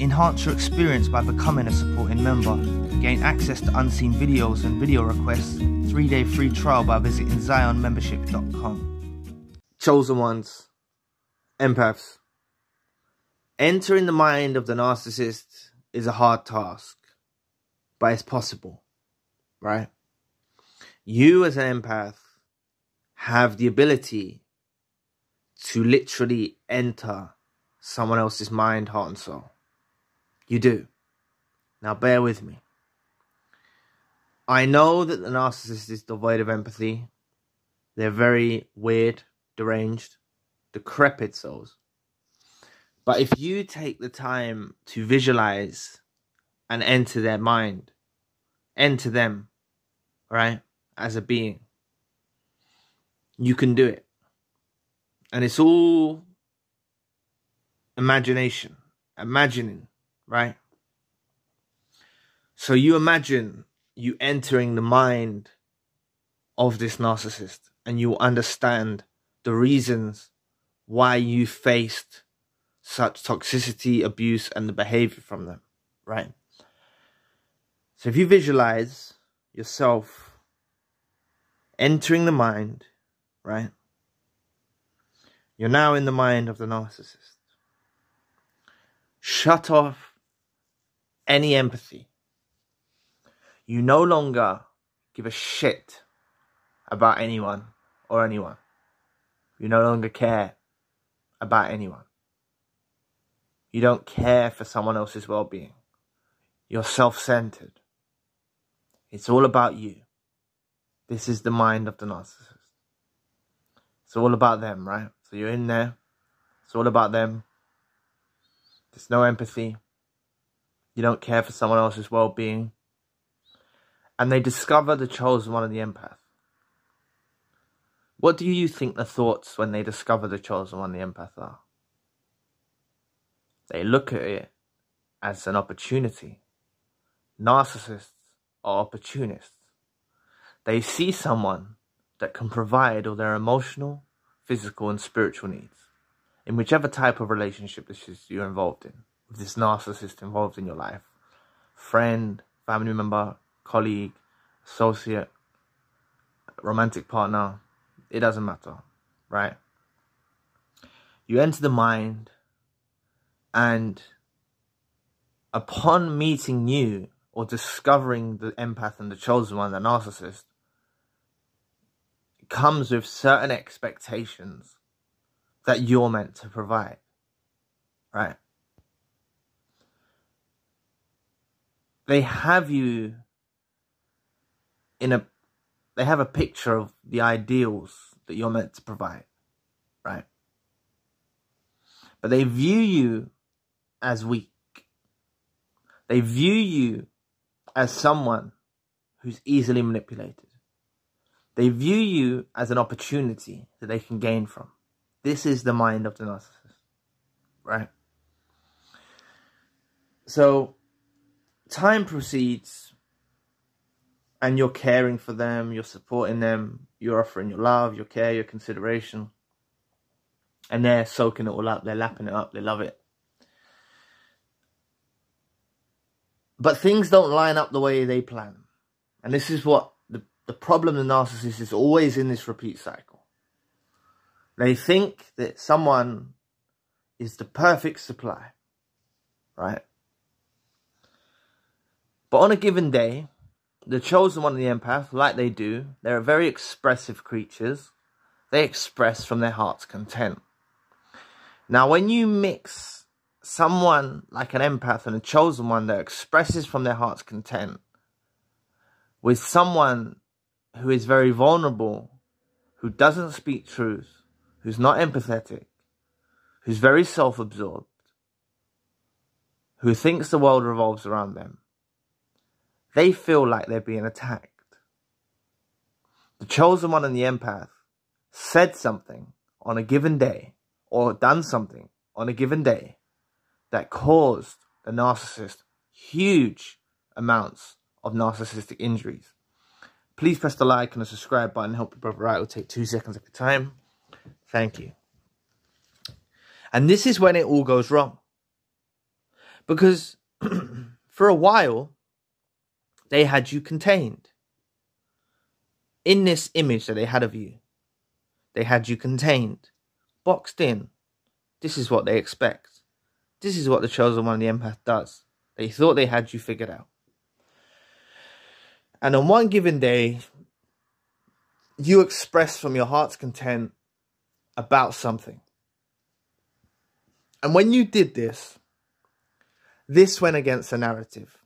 Enhance your experience by becoming a supporting member. Gain access to unseen videos and video requests. 3-day free trial by visiting zionmembership.com. Chosen ones. Empaths. Entering the mind of the narcissist is a hard task, but it's possible, right? You as an empath have the ability to literally enter someone else's mind, heart and soul. You do. Now bear with me. I know that the narcissist is devoid of empathy. They're very weird, deranged, decrepit souls. But if you take the time to visualize and enter their mind, enter them, right, as a being, you can do it. And it's all imagination, imagining, right? So you imagine you entering the mind of this narcissist, and you understand the reasons why you faced such toxicity, abuse, and the behavior from them, right? So if you visualize yourself entering the mind, right? You're now in the mind of the narcissist. Shut off any empathy. You no longer give a shit about anyone or anyone. You no longer care about anyone. You don't care for someone else's well-being. You're self-centered. It's all about you. This is the mind of the narcissist. It's all about them, right? So you're in there. It's all about them. There's no empathy. You don't care for someone else's well-being. And they discover the chosen one of the empath. What do you think the thoughts when they discover the chosen one of the empath are? They look at it as an opportunity. Narcissists are opportunists. They see someone that can provide all their emotional, physical and spiritual needs in whichever type of relationship this is you're involved in, with this narcissist involved in your life. Friend, family member, colleague, associate, romantic partner, it doesn't matter, right? You enter the mind, and upon meeting you or discovering the empath and the chosen one, the narcissist, it comes with certain expectations that you're meant to provide, right? They have you they have a picture of the ideals that you're meant to provide, right? But they view you as weak. They view you as someone who's easily manipulated. They view you as an opportunity that they can gain from. This is the mind of the narcissist, right? So time proceeds, and you're caring for them, you're supporting them, you're offering your love, your care, your consideration. And they're soaking it all up, they're lapping it up, they love it. But things don't line up the way they plan. And this is what the problem of the narcissist is, always in this repeat cycle. They think that someone is the perfect supply, right? But on a given day, the chosen one of the empath, like they do, they're very expressive creatures. They express from their heart's content. Now, when you mix someone like an empath and a chosen one that expresses from their heart's content with someone who is very vulnerable, who doesn't speak truth, who's not empathetic, who's very self-absorbed, who thinks the world revolves around them, they feel like they're being attacked. The chosen one and the empath said something on a given day, or done something on a given day, that caused the narcissist huge amounts of narcissistic injuries. Please press the like and the subscribe button. Help your brother out. It will take 2 seconds of your time. Thank you. And this is when it all goes wrong. Because for a while, they had you contained. In this image that they had of you, they had you contained, boxed in. This is what they expect. This is what the chosen one, the empath, does. They thought they had you figured out. And on one given day, you express from your heart's content about something. And when you did this, this went against the narrative.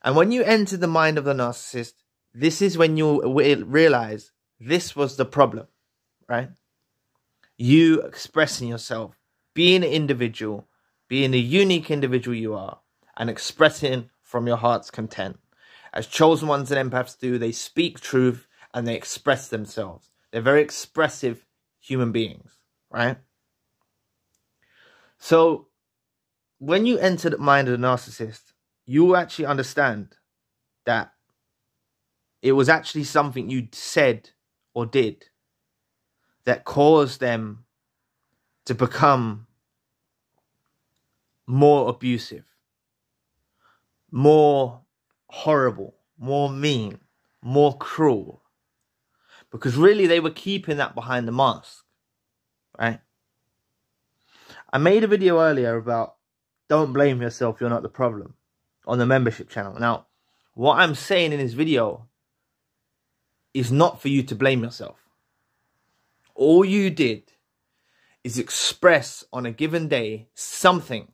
And when you enter the mind of the narcissist, this is when you realize this was the problem, right? You expressing yourself, being an individual, being the unique individual you are, and expressing from your heart's content. As chosen ones and empaths do, they speak truth and they express themselves. They're very expressive human beings, right? So when you enter the mind of the narcissist, you actually understand that it was actually something you said or did that caused them to become more abusive, more horrible, more mean, more cruel. Because really they were keeping that behind the mask, right? I made a video earlier about don't blame yourself, you're not the problem, on the membership channel. Now, what I'm saying in this video is not for you to blame yourself. All you did is express on a given day something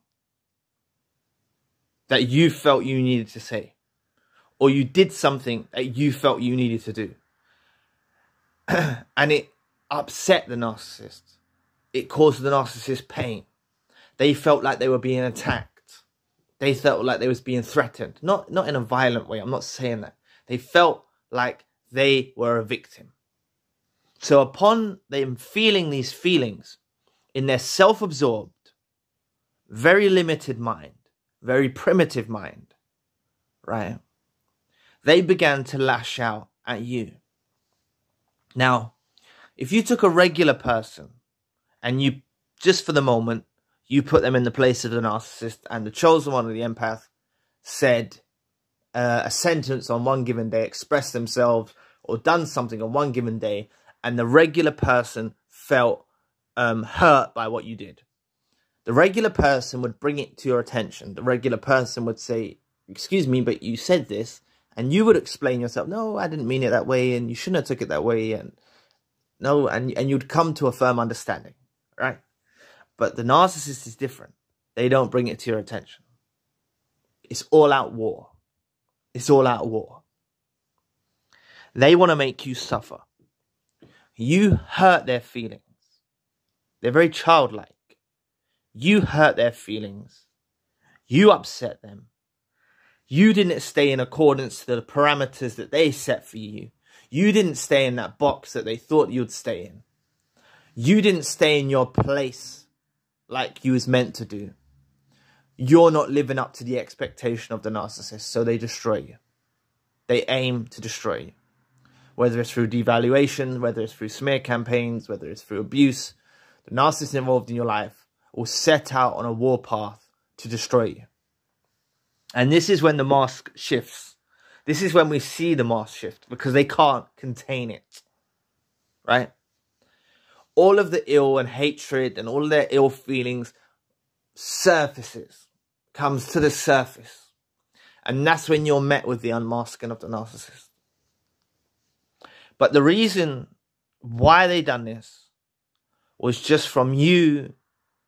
that you felt you needed to say. Or you did something that you felt you needed to do. And it upset the narcissist. It caused the narcissist pain. They felt like they were being attacked. They felt like they was being threatened. Not in a violent way, I'm not saying that. They felt like they were a victim. So upon them feeling these feelings in their self-absorbed, very limited mind, very primitive mind, right? They began to lash out at you. Now, if you took a regular person and you, just for the moment, you put them in the place of the narcissist and the chosen one of the empath said a sentence on one given day, expressed themselves or done something on one given day, and the regular person felt hurt by what you did. The regular person would bring it to your attention. The regular person would say, excuse me, but you said this. And you would explain yourself, no, I didn't mean it that way, and you shouldn't have took it that way, and no, and you'd come to a firm understanding, right? But the narcissist is different. They don't bring it to your attention. It's all out war. It's all out war. They want to make you suffer. You hurt their feelings. They're very childlike. You hurt their feelings. You upset them. You didn't stay in accordance to the parameters that they set for you. You didn't stay in that box that they thought you'd stay in. You didn't stay in your place like you was meant to do. You're not living up to the expectation of the narcissist, so they destroy you. They aim to destroy you. Whether it's through devaluation, whether it's through smear campaigns, whether it's through abuse, the narcissist involved in your life will set out on a war path to destroy you. And this is when the mask shifts. This is when we see the mask shift, because they can't contain it, right? All of the ill and hatred and all of their ill feelings surfaces, comes to the surface. And that's when you're met with the unmasking of the narcissist. But the reason why they done this was just from you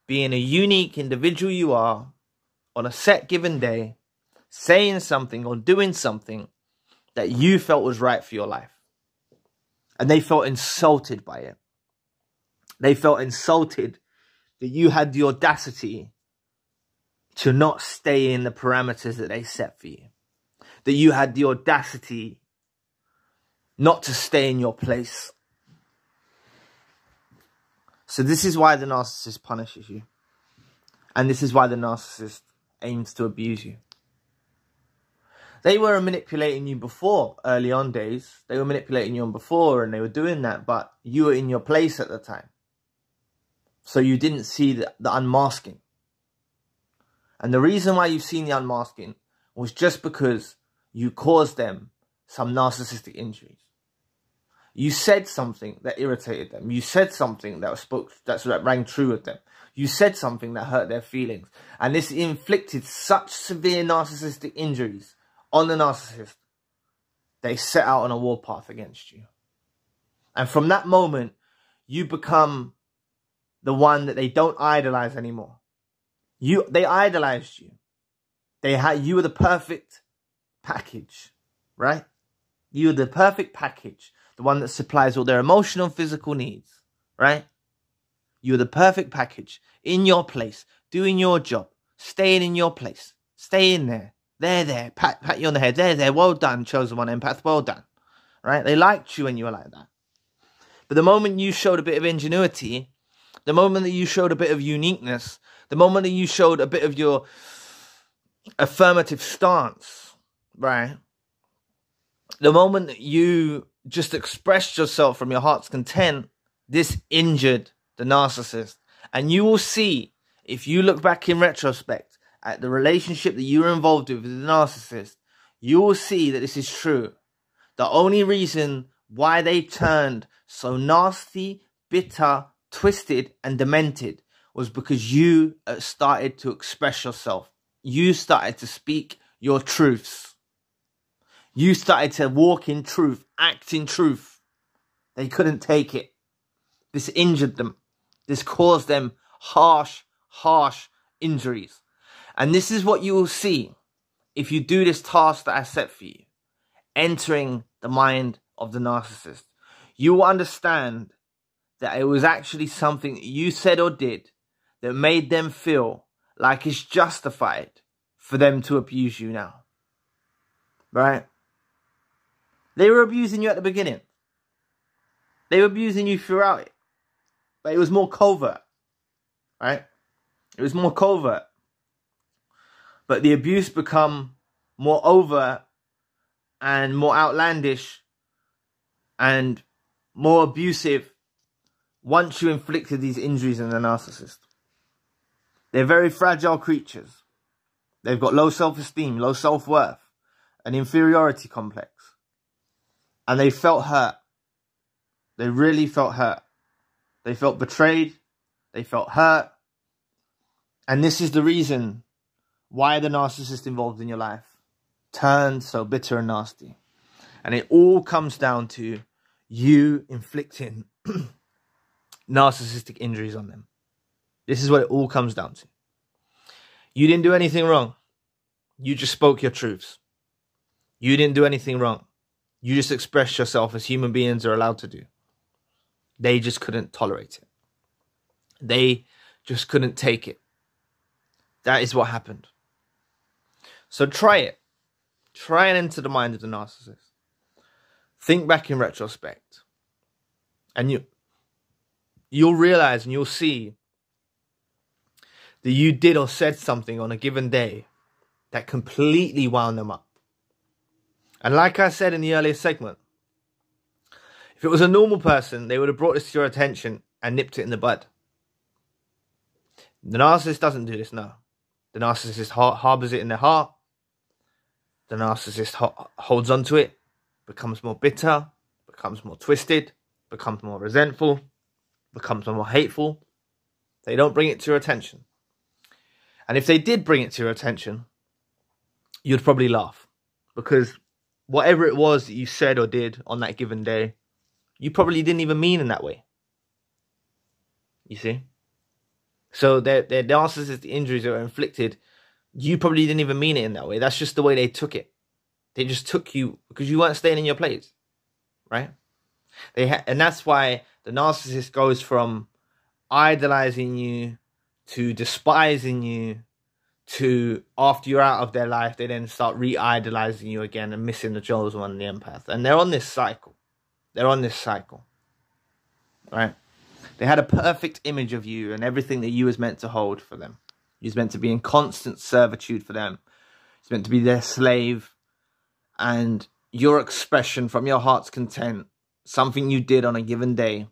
being a unique individual you are on a set given day, saying something or doing something that you felt was right for your life. And they felt insulted by it. They felt insulted that you had the audacity to not stay in the parameters that they set for you. That you had the audacity not to stay in your place. So this is why the narcissist punishes you. And this is why the narcissist aims to abuse you. They were manipulating you before, early on days. They were manipulating you on before and they were doing that, but you were in your place at the time. So you didn't see the unmasking. And the reason why you've seen the unmasking was just because you caused them some narcissistic injuries. You said something that irritated them. You said something that rang true with them. You said something that hurt their feelings. And this inflicted such severe narcissistic injuries on the narcissist, they set out on a warpath against you. And from that moment, you become the one that they don't idolize anymore. They idolized you. You were the perfect package, right? You were the perfect package. The one that supplies all their emotional and physical needs, right? You're the perfect package. In your place. Doing your job. Staying in your place. Stay in there. There. Pat you on the head. There. Well done, chosen one empath. Well done. Right? They liked you when you were like that. But the moment you showed a bit of ingenuity, the moment that you showed a bit of uniqueness, the moment that you showed a bit of your affirmative stance, right? The moment that you just expressed yourself from your heart's content, this injured the narcissist. And you will see, if you look back in retrospect at the relationship that you were involved with the narcissist, you will see that this is true. The only reason why they turned so nasty, bitter, twisted, and demented was because you started to express yourself. You started to speak your truths. You started to walk in truth, act in truth. They couldn't take it. This injured them. This caused them harsh injuries. And this is what you will see if you do this task that I set for you. Entering the mind of the narcissist. You will understand that it was actually something that you said or did that made them feel like it's justified for them to abuse you now. Right? They were abusing you at the beginning. They were abusing you throughout it. But it was more covert. Right? It was more covert. But the abuse become more overt and more outlandish and more abusive once you inflicted these injuries on the narcissist. They're very fragile creatures. They've got low self-esteem, low self-worth, an inferiority complex. And they felt hurt. They really felt hurt. They felt betrayed. They felt hurt. And this is the reason why the narcissist involved in your life turned so bitter and nasty. And it all comes down to you inflicting narcissistic injuries on them. This is what it all comes down to. You didn't do anything wrong. You just spoke your truths. You didn't do anything wrong. You just expressed yourself as human beings are allowed to do. They just couldn't tolerate it. They just couldn't take it. That is what happened. So try it. Try and enter the mind of the narcissist. Think back in retrospect. And you'll realize and you'll see that you did or said something on a given day that completely wound them up. And like I said in the earlier segment, if it was a normal person, they would have brought this to your attention and nipped it in the bud. The narcissist doesn't do this, no. The narcissist harbors it in their heart. The narcissist holds on to it, becomes more bitter, becomes more twisted, becomes more resentful, becomes more hateful. They don't bring it to your attention. And if they did bring it to your attention, you'd probably laugh. Because whatever it was that you said or did on that given day, you probably didn't even mean in that way. You see? So their narcissistic injuries that were inflicted, you probably didn't even mean it in that way. That's just the way they took it. They just took you because you weren't staying in your place. Right? And that's why the narcissist goes from idolizing you to despising you to, after you're out of their life, they then start re-idolizing you again and missing the chosen one and the empath. And they're on this cycle. They're on this cycle. Right? They had a perfect image of you and everything that you was meant to hold for them. You was meant to be in constant servitude for them. It's meant to be their slave. And your expression from your heart's content, something you did on a given day,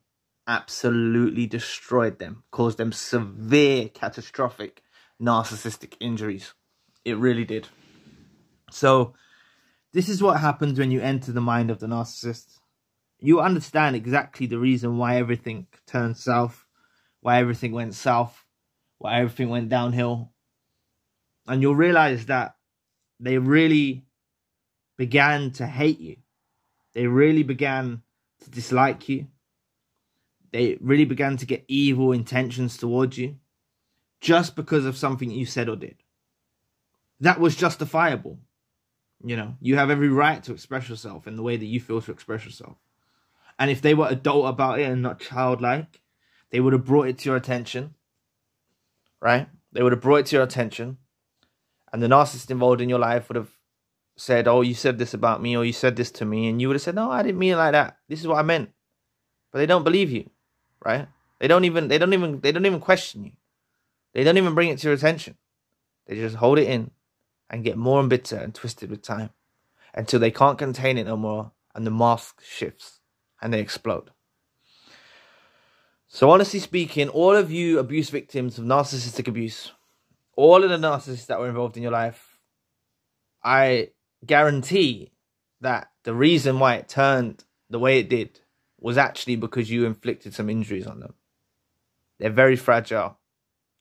absolutely destroyed them. Caused them severe, catastrophic narcissistic injuries. It really did. So this is what happens when you enter the mind of the narcissist. You understand exactly the reason why everything turned south, why everything went south, why everything went downhill. And you'll realize that they really began to hate you. They really began to dislike you. They really began to get evil intentions towards you just because of something you said or did. That was justifiable. You know, you have every right to express yourself in the way that you feel to express yourself. And if they were adult about it and not childlike, they would have brought it to your attention, right? They would have brought it to your attention, and the narcissist involved in your life would have said, oh, you said this about me, or you said this to me, and you would have said, no, I didn't mean it like that. This is what I meant. But they don't believe you, right? They don't even question you. They don't even bring it to your attention. They just hold it in and get more and bitter and twisted with time until they can't contain it no more, and the mask shifts and they explode. So honestly speaking, all of you abuse victims of narcissistic abuse, all of the narcissists that were involved in your life, I guarantee that the reason why it turned the way it did was actually because you inflicted some injuries on them. They're very fragile.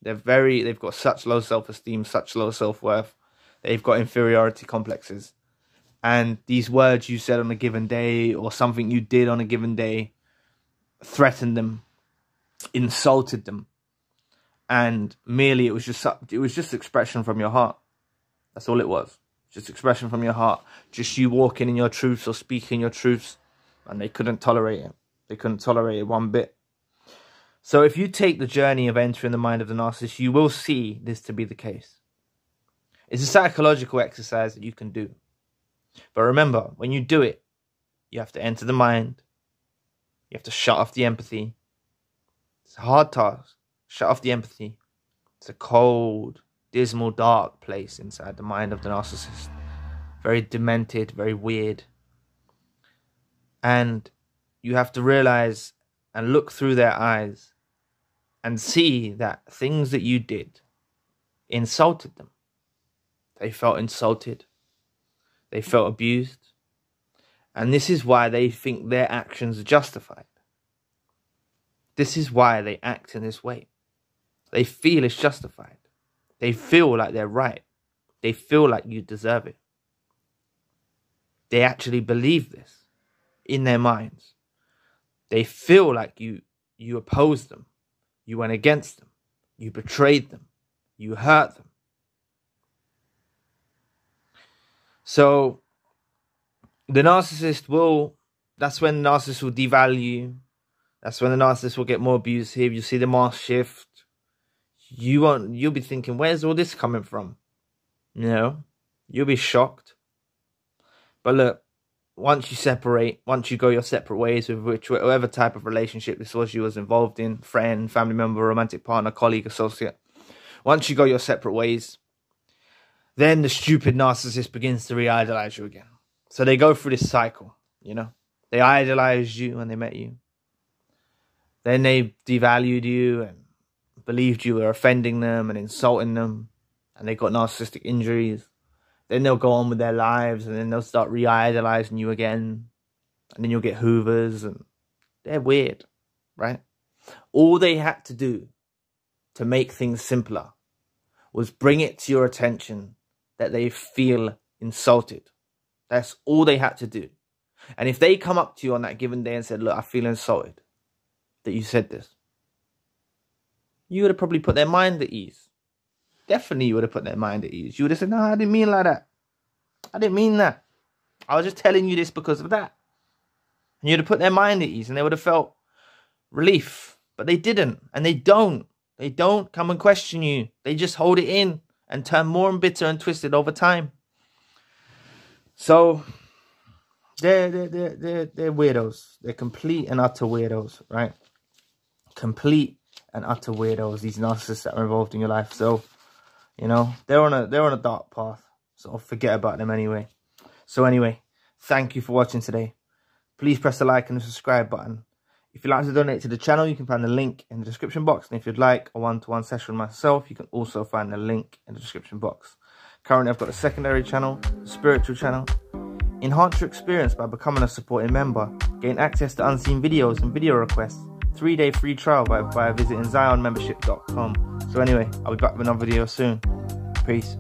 They've got such low self-esteem, such low self-worth. They've got inferiority complexes. And these words you said on a given day or something you did on a given day threatened them, insulted them. And merely it was just expression from your heart. That's all it was. Just expression from your heart. Just you walking in your truths or speaking your truths. And they couldn't tolerate it. They couldn't tolerate it one bit. So if you take the journey of entering the mind of the narcissist, you will see this to be the case. It's a psychological exercise that you can do. But remember, when you do it, you have to enter the mind. You have to shut off the empathy. It's a hard task. Shut off the empathy. It's a cold, dismal, dark place inside the mind of the narcissist. Very demented, very weird. And you have to realize and look through their eyes and see that things that you did insulted them. They felt insulted. They felt abused. And this is why they think their actions are justified. This is why they act in this way. They feel it's justified. They feel like they're right. They feel like you deserve it. They actually believe this in their minds. They feel like you opposed them. You went against them. You betrayed them. You hurt them. So the narcissist that's when the narcissist will devalue you. That's when the narcissist will get more abusive. You see the mask shift. You'll be thinking, where's all this coming from? You know, you'll be shocked. But look, once you separate, once you go your separate ways with whatever type of relationship this was you was involved in, friend, family member, romantic partner, colleague, associate, once you go your separate ways, then the stupid narcissist begins to re-idolize you again. So they go through this cycle, you know. They idolized you when they met you. Then they devalued you and believed you were offending them and insulting them. And they got narcissistic injuries. Then they'll go on with their lives and then they'll start re-idolizing you again. And then you'll get hoovers and they're weird, right? All they had to do to make things simpler was bring it to your attention that they feel insulted. That's all they had to do. And if they come up to you on that given day and said, look, I feel insulted that you said this, you would have probably put their mind at ease. Definitely you would have put their mind at ease. You would have said, no, I didn't mean like that. I didn't mean that. I was just telling you this because of that. And you'd have put their mind at ease and they would have felt relief. But they didn't. And they don't. They don't come and question you. They just hold it in and turn more and bitter and twisted over time. So they're weirdos. They're complete and utter weirdos, right? Complete and utter weirdos, these narcissists that are involved in your life. So, you know, they're on a dark path. So forget about them anyway. So anyway, thank you for watching today. Please press the like and the subscribe button. If you'd like to donate to the channel, you can find the link in the description box. And if you'd like a one-to-one session with myself, you can also find the link in the description box. Currently, I've got a secondary channel, a spiritual channel. Enhance your experience by becoming a supporting member. Gain access to unseen videos and video requests. 3-day free trial by visiting zionmembership.com. So anyway, I'll be back with another video soon. Peace.